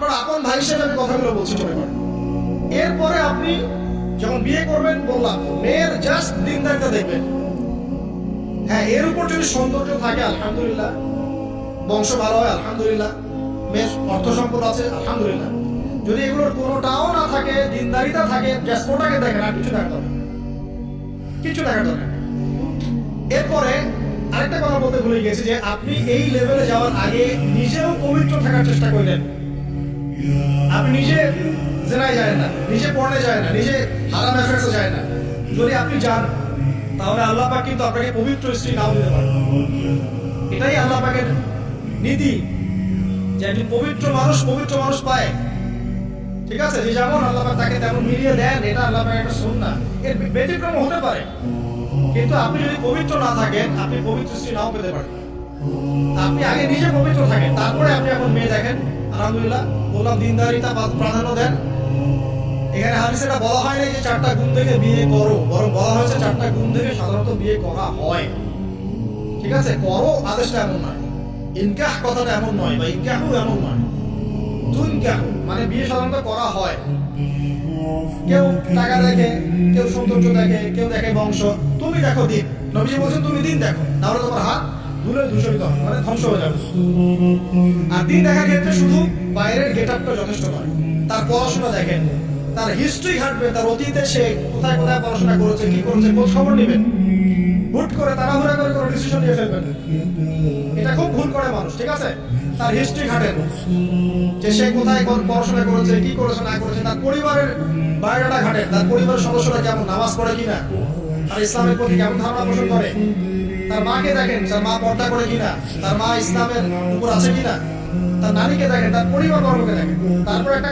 আপনার আপন ভাই হিসেবে আমি কথাগুলো বলছি মনে করেন। এরপরে আপনি যখন বিয়ে করবেন, বললাম মেয়ের জাস্ট দিনদারিতা দেখবেন। হ্যাঁ, এর উপর যদি সৌন্দর্য থাকে আলহামদুলিল্লাহ, বংশ ভালো হয় আলহামদুলিল্লাহ, মেয়ের অর্থ সম্পদ আছে আলহামদুলিল্লাহ। যদি এগুলোর কোনোটাও না থাকে, দিনদারিতা থাকে, জাস্ট ওটাকে দেখেন, আর কিছু দেখাতে হবে, কিছু দেখাতে হবে। এরপরে আরেকটা কথা বলতে ভুলে গেছি যে আপনি এই লেভেলে যাওয়ার আগে নিজেও পবিত্র থাকার চেষ্টা করলেন। আপনি নিজে জেনায় যায় না, নিজে পড়নে যায় না, নিজে হারাম অ্যাফেয়ার্সে যায় না। যদি আপনি যান তাহলে আল্লাহ পাক কিন্তু আপনাকে পবিত্র স্ত্রী নাও দিতে পারেন। এটাই আল্লাহ পাকের নীতি, যে একজন পবিত্র মানুষ পায়। ঠিক আছে, যে যেমন আল্লাহ পাক তাকে তেমন মিলিয়ে দেন, এটা আল্লাহ পাকের একটা সুন্নাহ। এর ব্যতিক্রম হতে পারে, কিন্তু আপনি যদি পবিত্র না থাকেন, আপনি পবিত্র স্ত্রী নাও পেতে পারেন। আপনি আগে নিজে পবিত্র থাকেন, তারপরে আপনি এখন মেয়ে দেখেন। আলহামদুলিল্লাহ, বললাম দিনদারিতা প্রাধান্য দেন। এখানে হাদিসে এটা বলা হয় না যে 4টা গুণ থেকে বিয়ে করো, বরং বলা হয়েছে 4টা গুণ থেকে সাধারণত বিয়ে করা হয়। ঠিক আছে, করো আদেশটা এমন নয়, ইনকাহ কথাটা এমন নয়, বা ইনকাহু এমন নয়। তুনকাহু মানে বিয়ে সাধারণত করা হয়। কেউ টাকা দেখে, কেউ সৌন্দর্য দেখে, কেউ দেখে বংশ। তুমি দেখো দিন, নবীজি বলছেন তুমি দিন দেখো, নাহলে তোমার হাত ধুলে দূষিত হবে, মানে ধ্বংস হয়ে যাবে। আর দিন দেখার ক্ষেত্রে শুধু বাইরের গেটআপটা যথেষ্ট নয়, তার পড়াশোনা দেখেন, তার হিস্ট্রি ঘাটবেন, তার অতীতে সে কোথায় কোথায় পড়াশোনা করেছে, কি করেছে, খোঁজ খবর নেবেন। হুট করে তাড়াহুড়া করে কোনো ডিসিশন নিয়ে ফেলবেন, এটা খুব ভুল করে মানুষ। ঠিক আছে, তার হিস্ট্রি ঘাটেন, যে সে কোথায় পড়াশোনা করেছে, কি করেছে না করেছে, তার পরিবারের বায়োডাটা ঘাটেন, তার পরিবারের সদস্যরা কেমন, নামাজ পড়ে কিনা, তার ইসলামের প্রতি কেমন ধারণা পোষণ করে। তার মাকে দেখেন, তার মা পর্দা করে কিনা, তার মা ইসলামের উপর আছে কিনা। তার নারীকে দেখেন, তার পরিবার বর্গকে দেখেন, তারপর একটা